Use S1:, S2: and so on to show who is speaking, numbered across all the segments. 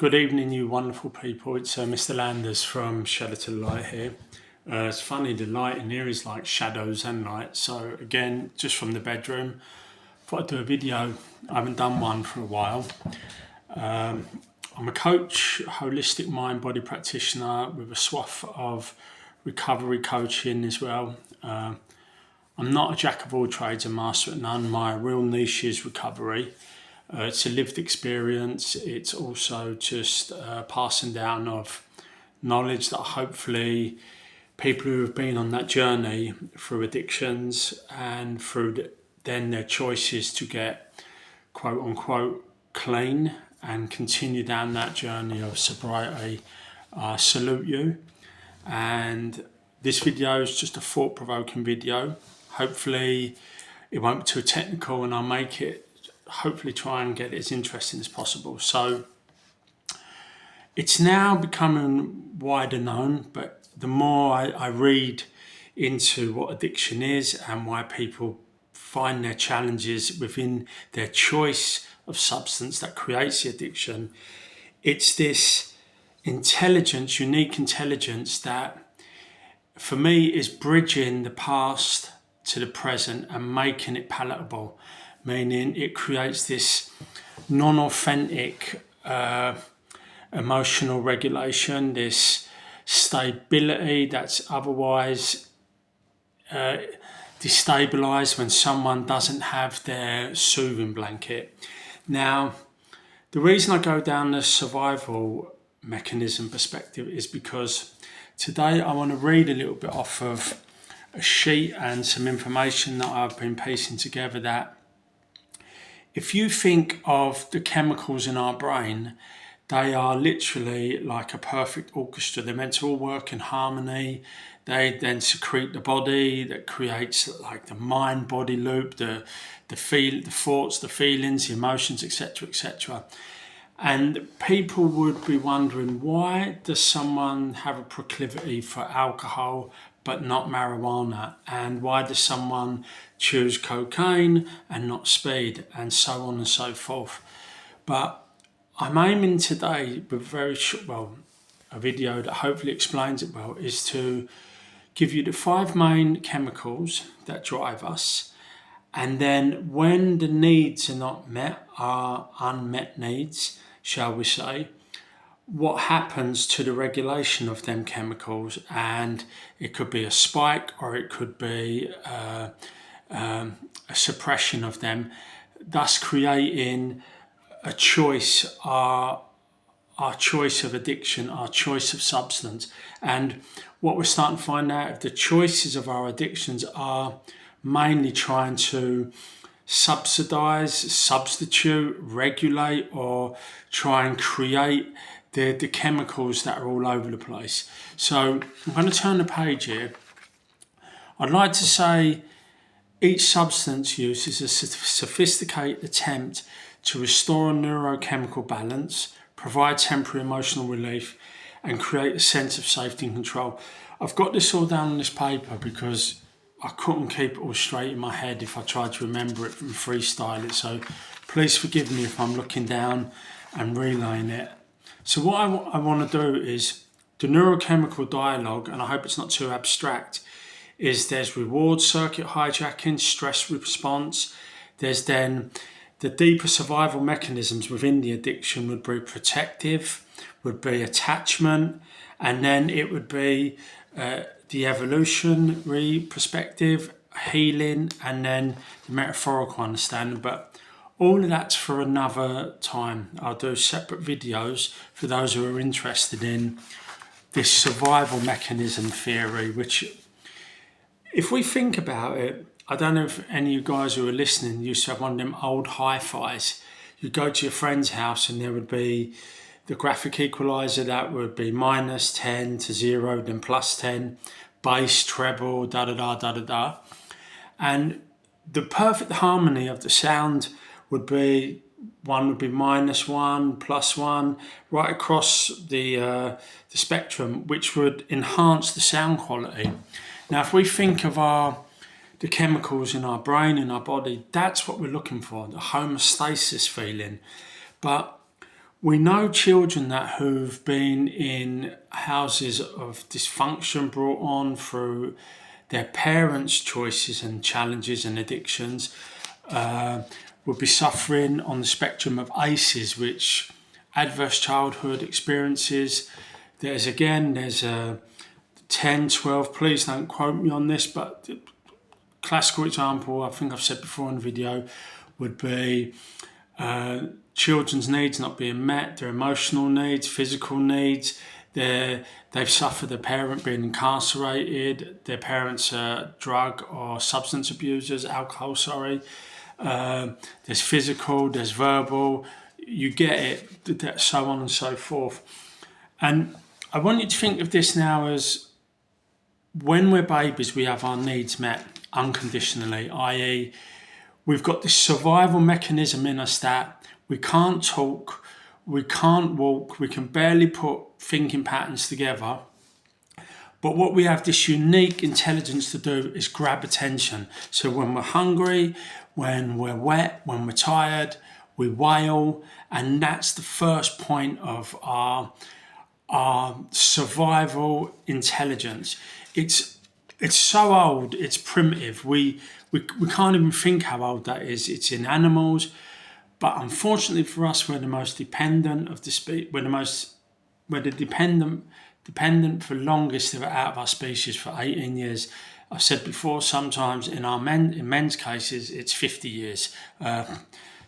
S1: Good evening, you wonderful people. It's Mr. Landers from Shadow to Light here. It's funny, the light in here is like shadows and light. So again, just from the bedroom, thought I'd do a video. I haven't done one for a while. I'm a coach, holistic mind body practitioner with a swath of recovery coaching as well. I'm not a jack of all trades, a master at none. My real niche is recovery. It's a lived experience. It's also just passing down of knowledge that hopefully people who have been on that journey through addictions and through then their choices to get quote unquote clean and continue down that journey of sobriety, salute you. And this video is just a thought-provoking video. Hopefully it won't be too technical and I'll make it hopefully try and get it as interesting as possible. So it's now becoming wider known, but the more I read into what addiction is and why people find their challenges within their choice of substance that creates the addiction, it's this intelligence, unique intelligence that for me is bridging the past to the present and making it palatable, meaning it creates this non-authentic emotional regulation, this stability that's otherwise destabilized when someone doesn't have their soothing blanket. Now, the reason I go down the survival mechanism perspective is because today I want to read a little bit off of a sheet and some information that I've been piecing together, that if you think of the chemicals in our brain, they are literally like a perfect orchestra. They're meant to all work in harmony. They then secrete the body that creates like the mind-body loop, the thoughts, the feelings, the emotions, etc., etc. And people would be wondering, why does someone have a proclivity for alcohol but not marijuana? And why does someone choose cocaine and not speed? And so on and so forth. But I'm aiming today with a video that hopefully explains it well, is to give you the 5 main chemicals that drive us. And then when the needs are not met, are unmet needs, shall we say, what happens to the regulation of them chemicals. And it could be a spike or it could be a suppression of them, thus creating a choice, our choice of addiction, our choice of substance. And what we're starting to find out, the choices of our addictions are mainly trying to subsidize, substitute, regulate, or try and create the chemicals that are all over the place. So I'm going to turn the page here. I'd like to say each substance use is a sophisticated attempt to restore a neurochemical balance, provide temporary emotional relief, and create a sense of safety and control. I've got this all down on this paper because I couldn't keep it all straight in my head if I tried to remember it and freestyle it. So please forgive me if I'm looking down and relaying it. So what I want to do is the neurochemical dialogue, and I hope it's not too abstract, is there's reward circuit hijacking, stress response. There's then the deeper survival mechanisms within the addiction would be protective, would be attachment, and then it would be the evolutionary perspective, healing, and then the metaphorical understanding. But all of that's for another time. I'll do separate videos for those who are interested in this survival mechanism theory, which, if we think about it, I don't know if any of you guys who are listening used to have one of them old hi-fis. You'd go to your friend's house and there would be the graphic equalizer that would be -10 to 0, then +10, bass, treble, da-da-da, da-da-da. And the perfect harmony of the sound would be, one would be -1, +1, right across the spectrum, which would enhance the sound quality. Now, if we think of the chemicals in our brain, in our body, that's what we're looking for, the homeostasis feeling. But We know children who've been in houses of dysfunction brought on through their parents' choices and challenges and addictions would be suffering on the spectrum of ACEs, which adverse childhood experiences. There's a 10, 12, please don't quote me on this, but the classical example, I think I've said before in the video, would be children's needs not being met, their emotional needs, physical needs. They've suffered their parent being incarcerated, their parents are drug or substance abusers, alcohol, there's physical, there's verbal, you get it, so on and so forth. And I want you to think of this now as when we're babies, we have our needs met unconditionally, i.e., we've got this survival mechanism in us that we can't talk, we can't walk, we can barely put thinking patterns together. But what we have this unique intelligence to do is grab attention. So when we're hungry, when we're wet, when we're tired, we wail, and that's the first point of our survival intelligence. It's so old, it's primitive. We can't even think how old that is. It's in animals, but unfortunately for us, we're the most dependent of the we're the dependent for longest out of our species for 18 years. I've said before, sometimes in men's cases, it's 50 years.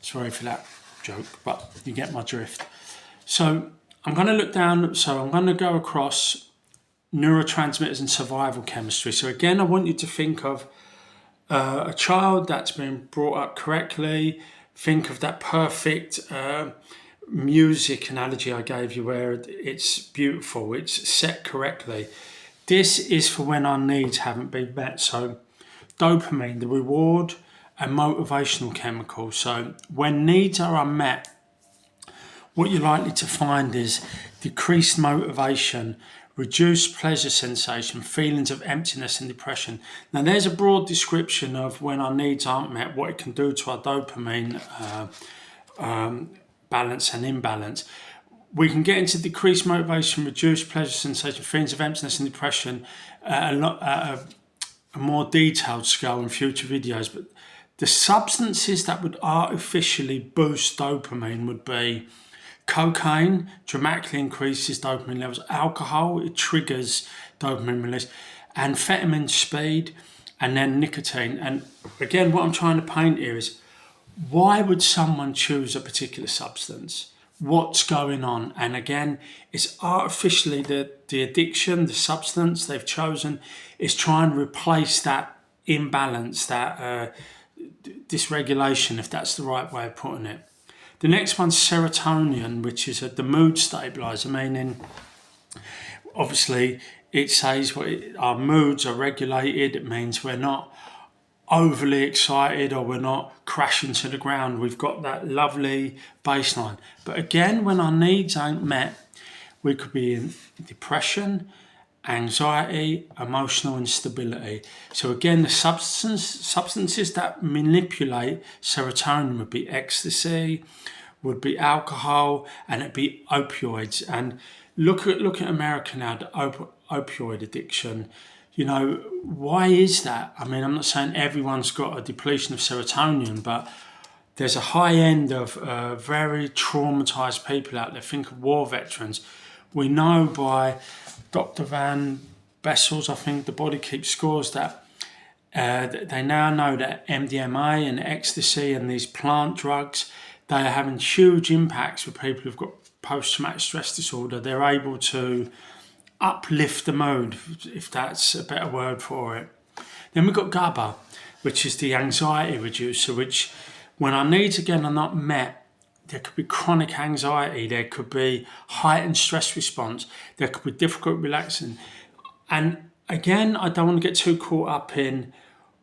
S1: Sorry for that joke, but you get my drift. So I'm going to go across neurotransmitters and survival chemistry. So again, I want you to think of a child that's been brought up correctly. Think of that perfect music analogy I gave you where it's beautiful, it's set correctly. This is for when our needs haven't been met. So dopamine, the reward and motivational chemical. So when needs are unmet, what you're likely to find is decreased motivation, reduced pleasure sensation, feelings of emptiness and depression. Now there's a broad description of when our needs aren't met, what it can do to our dopamine balance and imbalance. We can get into decreased motivation, reduced pleasure sensation, feelings of emptiness and depression at a more detailed scale in future videos. But the substances that would artificially boost dopamine would be cocaine, dramatically increases dopamine levels. Alcohol, it triggers dopamine release. Amphetamine, speed, and then nicotine. And again, what I'm trying to paint here is, why would someone choose a particular substance? What's going on? And again, it's artificially the addiction, the substance they've chosen is trying to replace that imbalance, that dysregulation, if that's the right way of putting it. The next one's serotonin, which is the mood stabilizer, meaning obviously it says our moods are regulated. It means we're not overly excited or we're not crashing to the ground. We've got that lovely baseline. But again, when our needs aren't met, we could be in depression, anxiety, emotional instability. So again, the substances that manipulate serotonin would be ecstasy, would be alcohol, and it'd be opioids. And look at America now, the opioid addiction. You know, why is that? I mean, I'm not saying everyone's got a depletion of serotonin, but there's a high end of very traumatized people out there. Think of war veterans. We know by Dr. Van Bessels, I think, The Body Keeps Scores, that they now know that MDMA and ecstasy and these plant drugs, they are having huge impacts with people who've got post-traumatic stress disorder. They're able to uplift the mood, if that's a better word for it. Then we've got GABA, which is the anxiety reducer, which when our needs again are not met, there could be chronic anxiety, there could be heightened stress response, there could be difficult relaxing. And again, I don't want to get too caught up in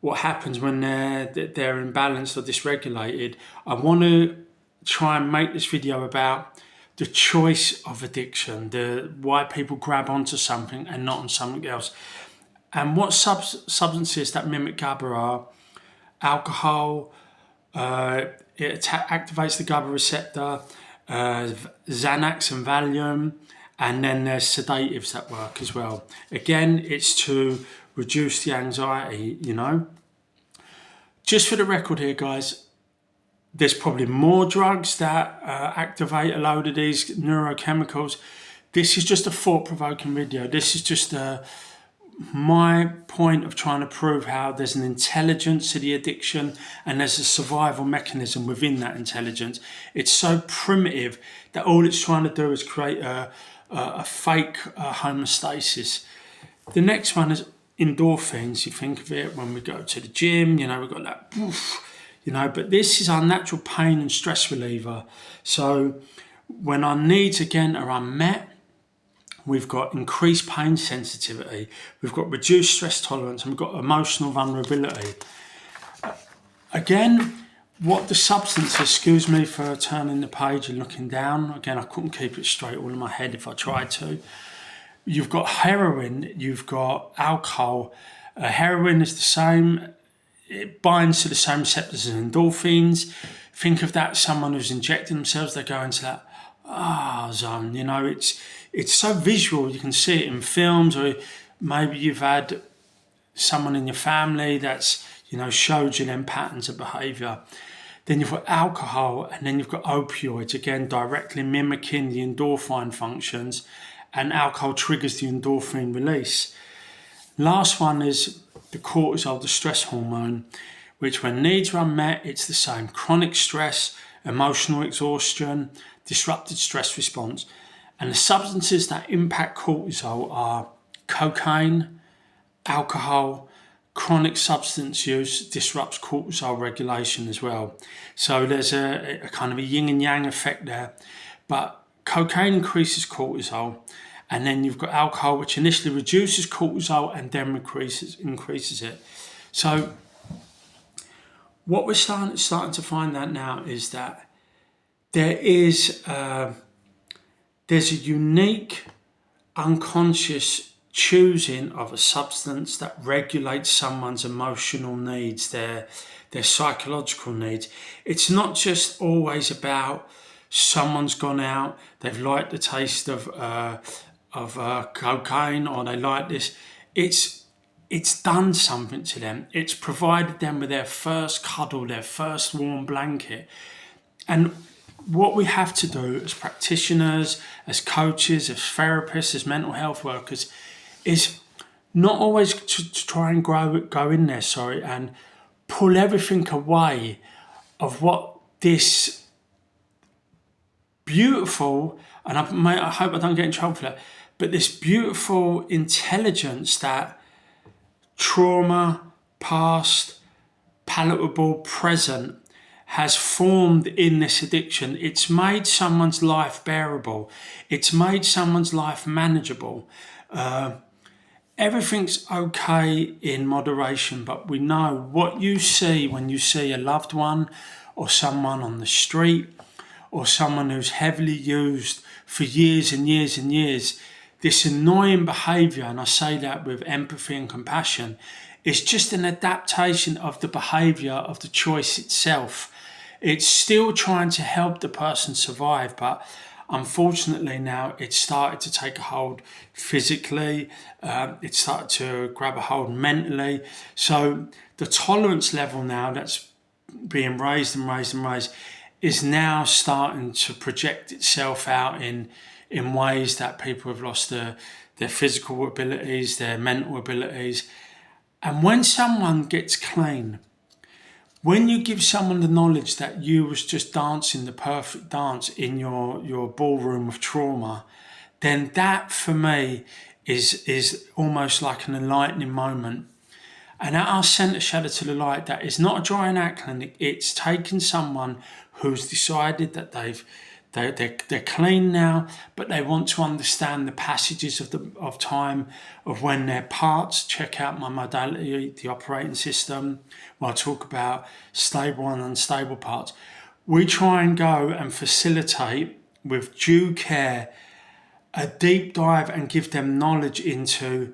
S1: what happens when they're imbalanced or dysregulated. I want to try and make this video about the choice of addiction, why people grab onto something and not on something else. And what substances that mimic GABA are: alcohol, it activates the GABA receptor, Xanax and Valium, and then there's sedatives that work as well. Again, it's to reduce the anxiety, you know. Just for the record here, guys, there's probably more drugs that activate a load of these neurochemicals. This is just a thought-provoking video. This is just my point of trying to prove how there's an intelligence to the addiction and there's a survival mechanism within that intelligence. It's so primitive that all it's trying to do is create a fake homeostasis. The next one is endorphins. You think of it when we go to the gym, you know, we've got that poof, you know, but this is our natural pain and stress reliever. So when our needs again are unmet, we've got increased pain sensitivity, we've got reduced stress tolerance, and we've got emotional vulnerability. Again, what the substances, excuse me for turning the page and looking down, again I couldn't keep it straight all in my head if I tried to. You've got heroin, you've got alcohol. Heroin is the same, it binds to the same receptors as endorphins. Think of that, someone who's injecting themselves, they go into that zone, you know, it's so visual, you can see it in films, or maybe you've had someone in your family that's, you know, showed you them patterns of behaviour. Then you've got alcohol, and then you've got opioids, again directly mimicking the endorphin functions, and alcohol triggers the endorphin release. Last one is the cortisol, the stress hormone, which when needs are unmet, it's the same. Chronic stress, emotional exhaustion, disrupted stress response. And the substances that impact cortisol are cocaine, alcohol. Chronic substance use disrupts cortisol regulation as well. So there's a kind of a yin and yang effect there. But cocaine increases cortisol, and then you've got alcohol, which initially reduces cortisol and then increases it. So what we're starting to find out now is that there's a unique unconscious choosing of a substance that regulates someone's emotional needs, their psychological needs. It's not just always about someone's gone out, they've liked the taste of cocaine, or they like this. It's done something to them. It's provided them with their first cuddle, their first warm blanket. And what we have to do as practitioners, as coaches, as therapists, as mental health workers, is not always to try and go in there, and pull everything away of what this beautiful, and I hope I don't get in trouble for that, but this beautiful intelligence that trauma, past, palatable, present, has formed in this addiction. It's made someone's life bearable. It's made someone's life manageable. Everything's okay in moderation, but we know what you see when you see a loved one or someone on the street or someone who's heavily used for years and years and years. This annoying behaviour, and I say that with empathy and compassion, is just an adaptation of the behaviour of the choice itself. It's still trying to help the person survive, but unfortunately now it's started to take a hold physically, it's started to grab a hold mentally. So the tolerance level now that's being raised and raised and raised is now starting to project itself out in ways that people have lost their physical abilities, their mental abilities. And when someone gets clean, when you give someone the knowledge that you was just dancing the perfect dance in your ballroom of trauma, then that for me is almost like an enlightening moment. And at our Centre Shadow to the Light, that is not a dry and out clinic. It's taken someone who's decided that they're clean now, but they want to understand the passages of time of when their parts. Check out my modality, the operating system, where I talk about stable and unstable parts. We try and go and facilitate with due care a deep dive and give them knowledge into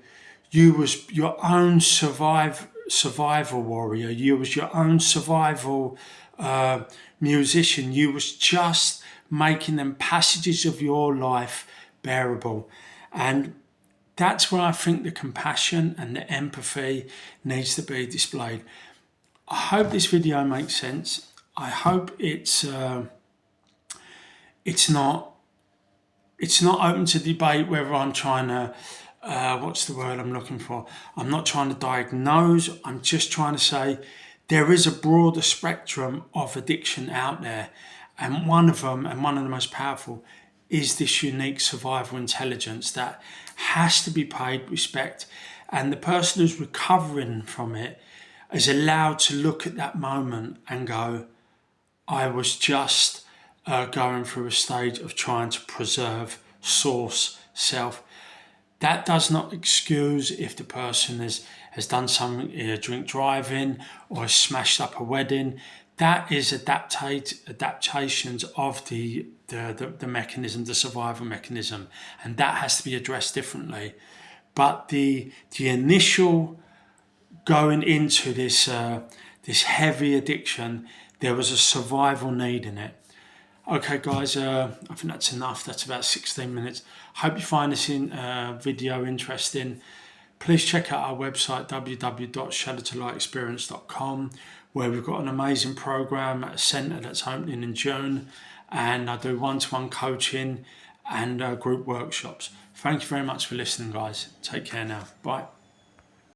S1: you was your own survival warrior, you was your own survival musician, you was just making them passages of your life bearable. And that's where I think the compassion and the empathy needs to be displayed. I hope this video makes sense. I hope it's not open to debate whether I'm trying to what's the word I'm looking for? I'm not trying to diagnose. I'm just trying to say there is a broader spectrum of addiction out there, and one of them, and one of the most powerful, is this unique survival intelligence that has to be paid respect. And the person who's recovering from it is allowed to look at that moment and go, I was just going through a stage of trying to preserve source self. That does not excuse if the person has done something, drink driving, or has smashed up a wedding. That is adaptations of the mechanism, the survival mechanism, and that has to be addressed differently. But the initial going into this heavy addiction, there was a survival need in it. Okay, guys, I think that's enough. That's about 16 minutes. Hope you find this video interesting. Please check out our website, www.shadowtolightexperience.com, where we've got an amazing program at a centre that's opening in June. And I do one-to-one coaching and group workshops. Thank you very much for listening, guys. Take care now. Bye.